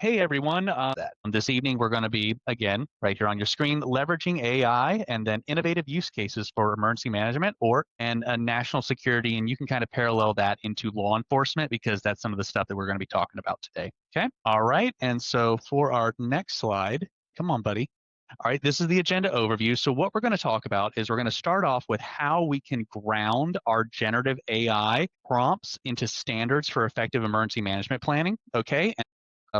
Hey everyone, this evening we're going to be, again, right here on your screen, leveraging AI and then innovative use cases for emergency management and national security. And you can kind of parallel that into law enforcement because that's some of the stuff that we're going to be talking about today. Okay. All right. And so for our next slide, come on, buddy. All right, this is the agenda overview. So what we're going to talk about is we're going to start off with how we can ground our generative AI prompts into standards for effective emergency management planning. Okay.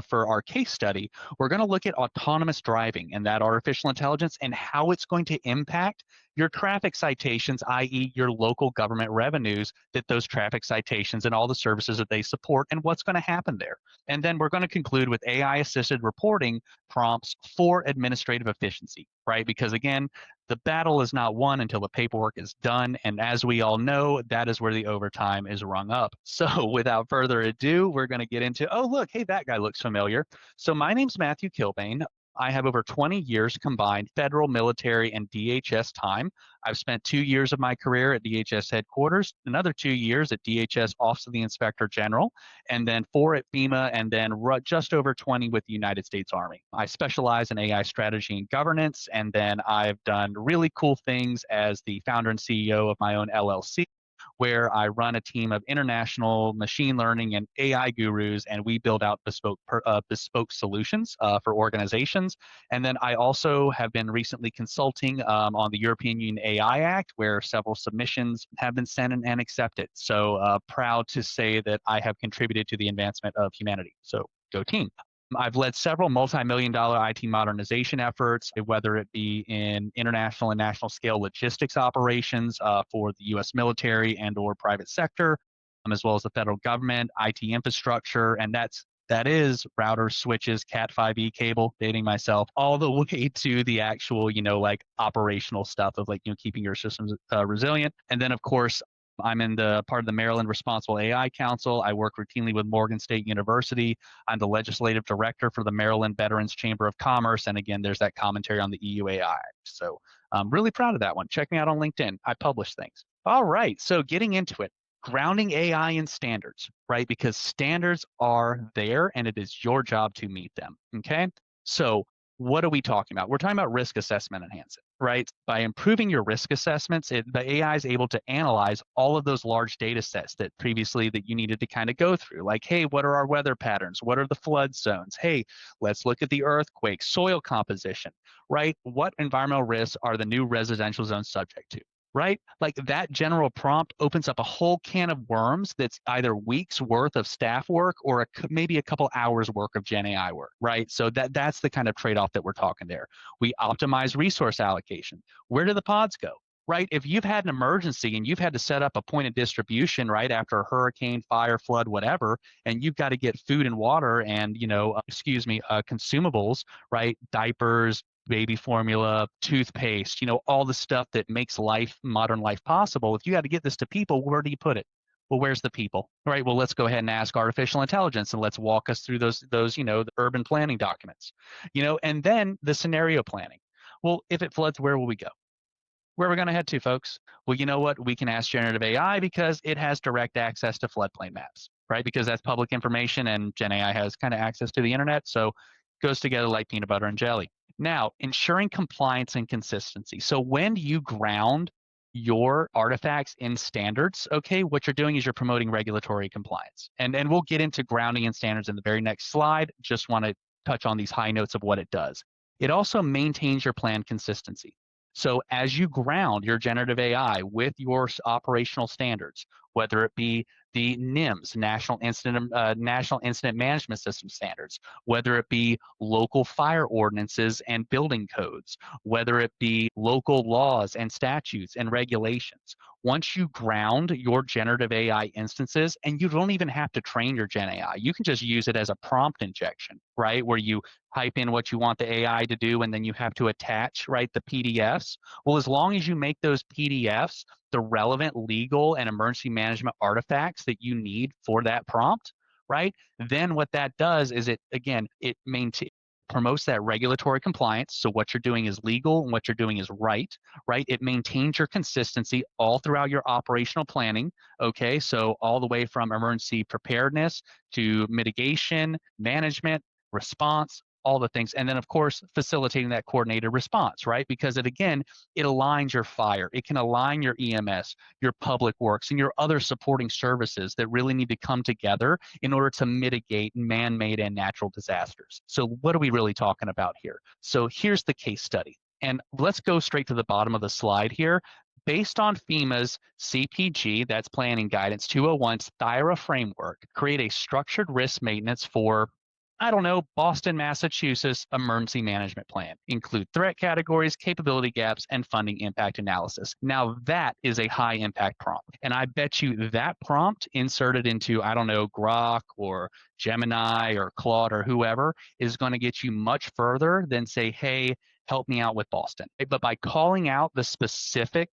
For our case study, we're going to look at autonomous driving and that artificial intelligence and how it's going to impact your traffic citations, i.e., your local government revenues, that those traffic citations and all the services that they support, and what's going to happen there. And then we're going to conclude with AI assisted reporting prompts for administrative efficiency, right? Because again, the battle is not won until the paperwork is done. And as we all know, that is where the overtime is rung up. So without further ado, we're going to get into, oh, look, hey, that guy looks familiar. So my name's Matthew Kilbane. I have over 20 years combined federal, military, and DHS time. I've spent 2 years of my career at DHS headquarters, another 2 years at DHS Office of the Inspector General, and then 4 at FEMA, and then just over 20 with the United States Army. I specialize in AI strategy and governance, and then I've done really cool things as the founder and CEO of my own LLC, where I run a team of international machine learning and AI gurus, and we build out bespoke solutions for organizations. And then I also have been recently consulting on the European Union AI Act, where several submissions have been sent and accepted. So proud to say that I have contributed to the advancement of humanity. So go team. I've led several multi-million-dollar IT modernization efforts, whether it be in international and national scale logistics operations for the U.S. military and/or private sector, as well as the federal government, IT infrastructure, and that is routers, switches, Cat5e cable, dating myself, all the way to the actual, like operational stuff of keeping your systems resilient. And then, of course, I'm in the part of the Maryland Responsible AI Council. I work routinely with Morgan State University. I'm the legislative director for the Maryland Veterans Chamber of Commerce. And again, there's that commentary on the EU AI. So I'm really proud of that one. Check me out on LinkedIn. I publish things. All right. So getting into it, grounding AI in standards, right? Because standards are there and it is your job to meet them. Okay. So what are we talking about? We're talking about risk assessment enhancement, right? By improving your risk assessments, the AI is able to analyze all of those large data sets that previously that you needed to kind of go through. Like, hey, what are our weather patterns? What are the flood zones? Hey, let's look at the earthquake, soil composition, right? What environmental risks are the new residential zones subject to? Right? Like that general prompt opens up a whole can of worms that's either weeks worth of staff work or maybe a couple hours work of Gen AI work, right? So that's the kind of trade-off that we're talking there. We optimize resource allocation. Where do the pods go? Right? If you've had an emergency and you've had to set up a point of distribution right after a hurricane, fire, flood, whatever, and you've got to get food and water and, consumables, right? Diapers, baby formula, toothpaste, all the stuff that makes modern life possible. If you had to get this to people, where do you put it? Well, where's the people? All right, well, let's go ahead and ask artificial intelligence and let's walk us through those, the urban planning documents, and then the scenario planning. Well, if it floods, where will we go? Where are we going to head to, folks? Well, you know what? We can ask generative AI because it has direct access to floodplain maps, right? Because that's public information and Gen AI has kind of access to the internet. So it goes together like peanut butter and jelly. Now, ensuring compliance and consistency. So when you ground your artifacts in standards, okay, what you're doing is you're promoting regulatory compliance. And we'll get into grounding in standards in the very next slide. Just want to touch on these high notes of what it does. It also maintains your plan consistency. So as you ground your generative AI with your operational standards, whether it be the NIMS, National Incident Management System standards, whether it be local fire ordinances and building codes, whether it be local laws and statutes and regulations. Once you ground your generative AI instances, and you don't even have to train your Gen AI, you can just use it as a prompt injection, right? Where you type in what you want the AI to do, and then you have to attach, right, the PDFs. Well, as long as you make those PDFs the relevant legal and emergency management artifacts that you need for that prompt, right? Then what that does is it promotes that regulatory compliance. So what you're doing is legal and what you're doing is right? It maintains your consistency all throughout your operational planning. Okay, so all the way from emergency preparedness to mitigation, management, response, all the things. And then, of course, facilitating that coordinated response, right? Because it aligns your fire. It can align your EMS, your public works, and your other supporting services that really need to come together in order to mitigate man-made and natural disasters. So what are we really talking about here? So here's the case study. And let's go straight to the bottom of the slide here. Based on FEMA's CPG, that's Planning Guidance 201's THIRA framework, create a structured risk maintenance for, I don't know, Boston, Massachusetts emergency management plan. Include threat categories, capability gaps, and funding impact analysis. Now that is a high impact prompt. And I bet you that prompt inserted into, I don't know, Grok or Gemini or Claude or whoever is going to get you much further than say, hey, help me out with Boston. But by calling out the specific,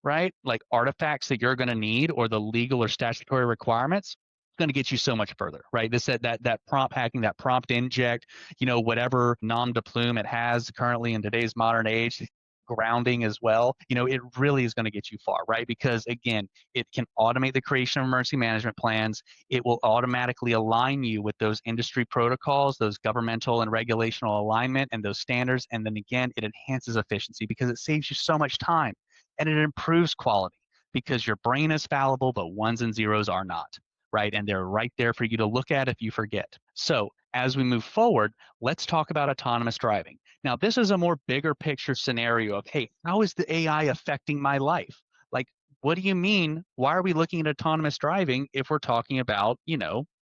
right, like artifacts that you're going to need or the legal or statutory requirements, going to get you so much further, right? That prompt hacking, that prompt inject, whatever nom de plume it has currently in today's modern age, grounding as well, it really is going to get you far, right? Because again, it can automate the creation of emergency management plans. It will automatically align you with those industry protocols, those governmental and regulational alignment and those standards. And then again, it enhances efficiency because it saves you so much time and it improves quality because your brain is fallible, but ones and zeros are not. Right? And they're right there for you to look at if you forget. So as we move forward, let's talk about autonomous driving. Now, this is a more bigger picture scenario of, hey, how is the AI affecting my life? Like, what do you mean? Why are we looking at autonomous driving if we're talking about,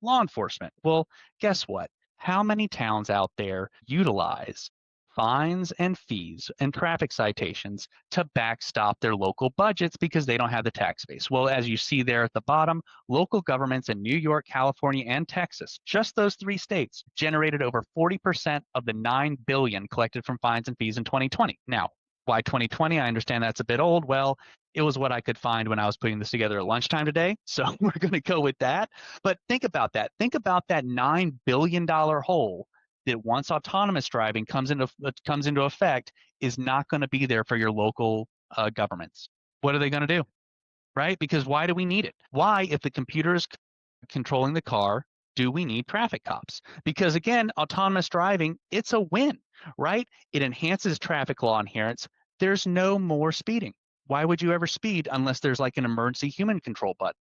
law enforcement? Well, guess what? How many towns out there utilize fines and fees and traffic citations to backstop their local budgets because they don't have the tax base? Well, as you see there at the bottom, local governments in New York, California, and Texas, just those 3 states, generated over 40% of the $9 billion collected from fines and fees in 2020. Now, why 2020? I understand that's a bit old. Well, it was what I could find when I was putting this together at lunchtime today. So we're going to go with that. But think about that. Think about that $9 billion hole that once autonomous driving comes into effect is not going to be there for your local governments. What are they going to do? Right? Because why do we need it? Why, if the computer is controlling the car, do we need traffic cops? Because again, autonomous driving, it's a win, right? It enhances traffic law adherence. There's no more speeding. Why would you ever speed unless there's like an emergency human control button?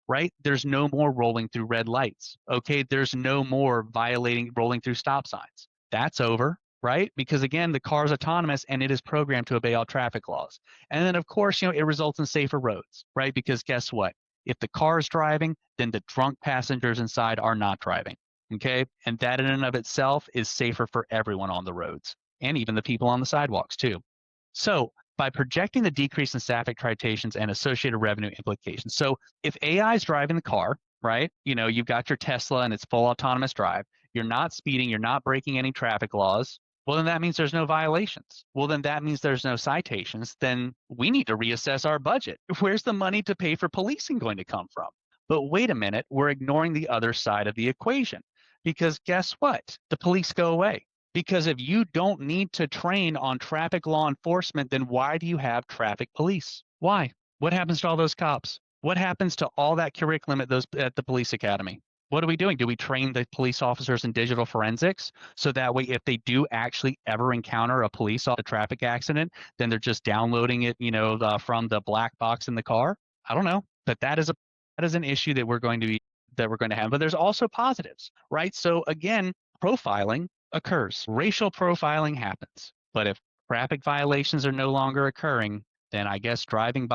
Right? There's no more rolling through red lights. Okay. There's no more rolling through stop signs. That's over, right? Because again, the car is autonomous and it is programmed to obey all traffic laws. And then of course, it results in safer roads, right? Because guess what? If the car is driving, then the drunk passengers inside are not driving. Okay. And that in and of itself is safer for everyone on the roads and even the people on the sidewalks too. So by projecting the decrease in traffic citations and associated revenue implications. So if AI is driving the car, right? You've got your Tesla and it's full autonomous drive. You're not speeding. You're not breaking any traffic laws. Well, then that means there's no violations. Well, then that means there's no citations. Then we need to reassess our budget. Where's the money to pay for policing going to come from? But wait a minute, we're ignoring the other side of the equation because guess what? The police go away. Because if you don't need to train on traffic law enforcement, then why do you have traffic police? Why? What happens to all those cops? What happens to all that curriculum at the police academy? What are we doing? Do we train the police officers in digital forensics so that way if they do actually ever encounter a traffic accident, then they're just downloading it, from the black box in the car? I don't know, but that is an issue that we're going to have. But there's also positives, right? So again, profiling occurs. Racial profiling happens. But if traffic violations are no longer occurring, then I guess driving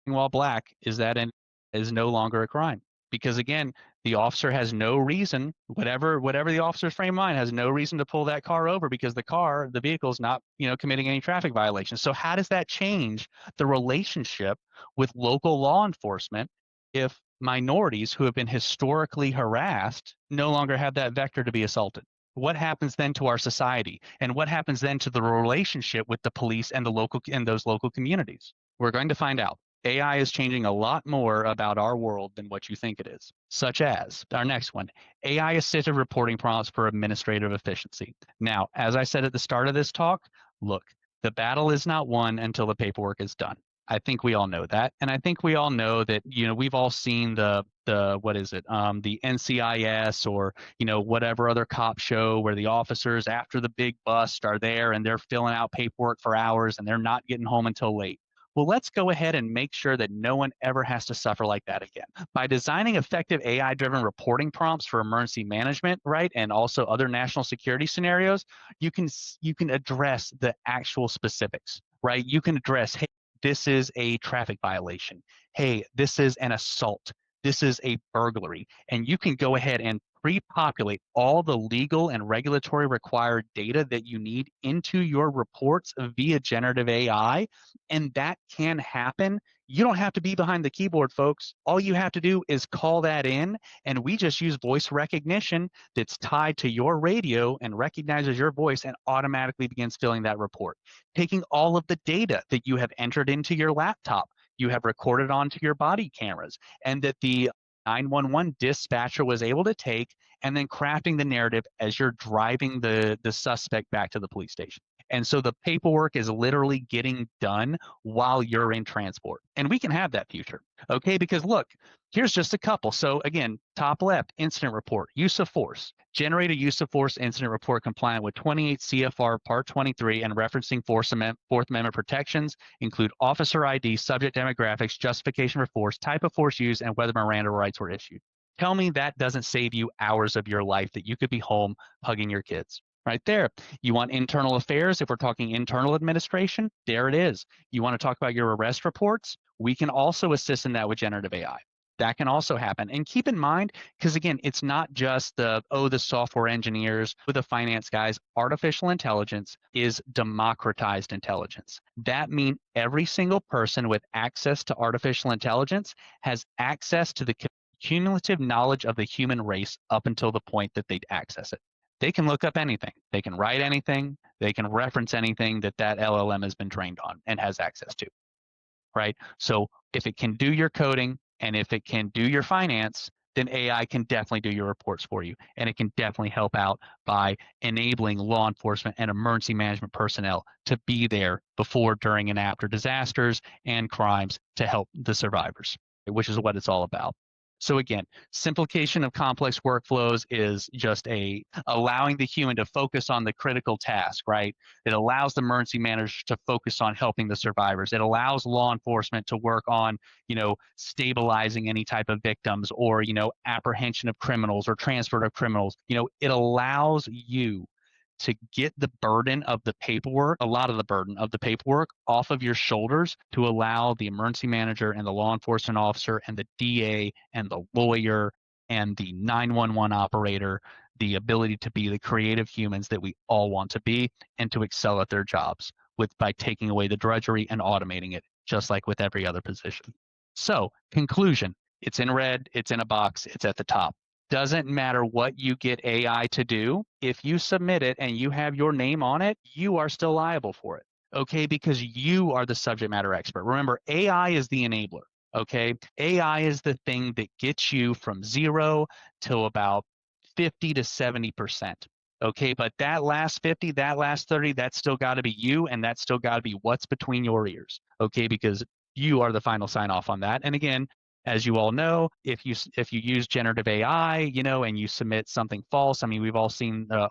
while black is no longer a crime. Because again, the officer has no reason, whatever the officer's frame of mind, has no reason to pull that car over because the vehicle is not, committing any traffic violations. So how does that change the relationship with local law enforcement if minorities who have been historically harassed no longer have that vector to be assaulted? What happens then to our society? And what happens then to the relationship with the police and those local communities? We're going to find out. AI is changing a lot more about our world than what you think it is, such as our next one, AI-assisted reporting prompts for administrative efficiency. Now, as I said at the start of this talk, look, the battle is not won until the paperwork is done. I think we all know that. And I think we all know that, we've all seen what is it? The NCIS or, whatever other cop show where the officers after the big bust are there and they're filling out paperwork for hours and they're not getting home until late. Well, let's go ahead and make sure that no one ever has to suffer like that again. By designing effective AI-driven reporting prompts for emergency management, right, and also other national security scenarios, you can address the actual specifics, right? You can address, hey, this is a traffic violation. Hey, this is an assault. This is a burglary. And you can go ahead and pre-populate all the legal and regulatory required data that you need into your reports via generative AI. And that can happen. You don't have to be behind the keyboard, folks. All you have to do is call that in, and we just use voice recognition that's tied to your radio and recognizes your voice and automatically begins filling that report, taking all of the data that you have entered into your laptop, you have recorded onto your body cameras, and that the 911 dispatcher was able to take, and then crafting the narrative as you're driving the suspect back to the police station. And so the paperwork is literally getting done while you're in transport. And we can have that future, okay? Because look, here's just a couple. So again, top left, incident report, use of force. Generate a use of force incident report compliant with 28 CFR Part 23 and referencing Fourth Amendment protections, include officer ID, subject demographics, justification for force, type of force used, and whether Miranda rights were issued. Tell me that doesn't save you hours of your life that you could be home hugging your kids. Right there. You want internal affairs? If we're talking internal administration, there it is. You want to talk about your arrest reports? We can also assist in that with generative AI. That can also happen. And keep in mind, because again, it's not just the software engineers or the finance guys. Artificial intelligence is democratized intelligence. That means every single person with access to artificial intelligence has access to the cumulative knowledge of the human race up until the point that they access it. They can look up anything. They can write anything. They can reference anything that LLM has been trained on and has access to, right? So if it can do your coding and if it can do your finance, then AI can definitely do your reports for you. And it can definitely help out by enabling law enforcement and emergency management personnel to be there before, during, and after disasters and crimes to help the survivors, which is what it's all about. So again, simplification of complex workflows is just allowing the human to focus on the critical task, right? It allows the emergency manager to focus on helping the survivors. It allows law enforcement to work on, stabilizing any type of victims or, apprehension of criminals or transfer of criminals. It allows you to get the burden of the paperwork, a lot of the burden of the paperwork off of your shoulders to allow the emergency manager and the law enforcement officer and the DA and the lawyer and the 911 operator the ability to be the creative humans that we all want to be and to excel at their jobs by taking away the drudgery and automating it, just like with every other position. So, conclusion, it's in red, it's in a box, it's at the top. Doesn't matter what you get AI to do. If you submit it and you have your name on it, you are still liable for it, okay? Because you are the subject matter expert. Remember, AI is the enabler, okay? AI is the thing that gets you from 0 to about 50 to 70%, okay? But that last 50, that last 30, that's still got to be you, and that's still got to be what's between your ears, okay? Because you are the final sign off on that. And again, as you all know, if you use generative AI, and you submit something false, I mean, we've all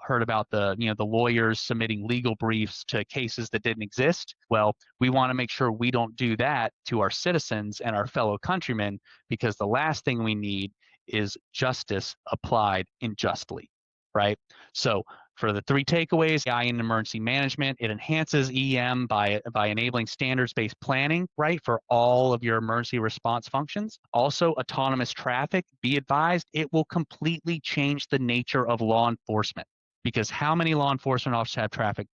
heard about the lawyers submitting legal briefs to cases that didn't exist. Well, we want to make sure we don't do that to our citizens and our fellow countrymen, because the last thing we need is justice applied unjustly, right? So for the 3 takeaways, AI in emergency management, it enhances EM by enabling standards-based planning, right, for all of your emergency response functions. Also, autonomous traffic, be advised, it will completely change the nature of law enforcement, because how many law enforcement officers have traffic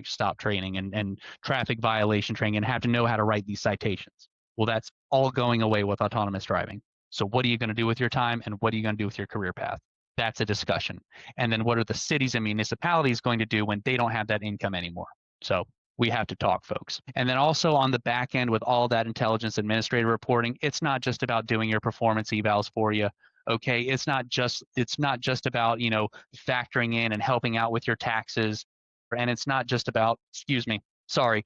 stop training and traffic violation training and have to know how to write these citations? Well, that's all going away with autonomous driving. So what are you going to do with your time, and what are you going to do with your career path? That's a discussion. And then what are the cities and municipalities going to do when they don't have that income anymore? So we have to talk, folks. And then also on the back end with all that intelligence administrative reporting, it's not just about doing your performance evals for you. Okay, it's not just about, factoring in and helping out with your taxes. And it's not just about, Sorry,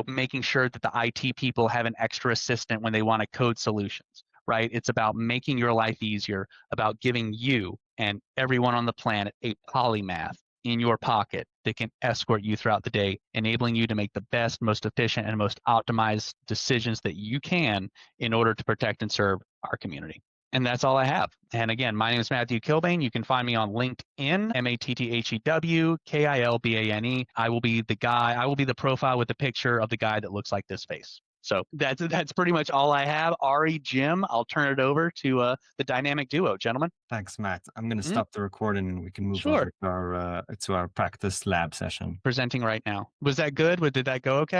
making sure that the IT people have an extra assistant when they want to code solutions, right? It's about making your life easier, about giving you and everyone on the planet a polymath in your pocket that can escort you throughout the day, enabling you to make the best, most efficient, and most optimized decisions that you can in order to protect and serve our community. And that's all I have. And again, my name is Matthew Kilbane. You can find me on LinkedIn, MattheWKilbane. I will be the guy, I will be the profile with the picture of the guy that looks like this face. So that's pretty much all I have. Ari, Jim, I'll turn it over to the dynamic duo, gentlemen. Thanks, Matt. I'm going to Mm, stop the recording and we can move over sure. to our practice lab session. Presenting right now. Was that good? Did that go okay?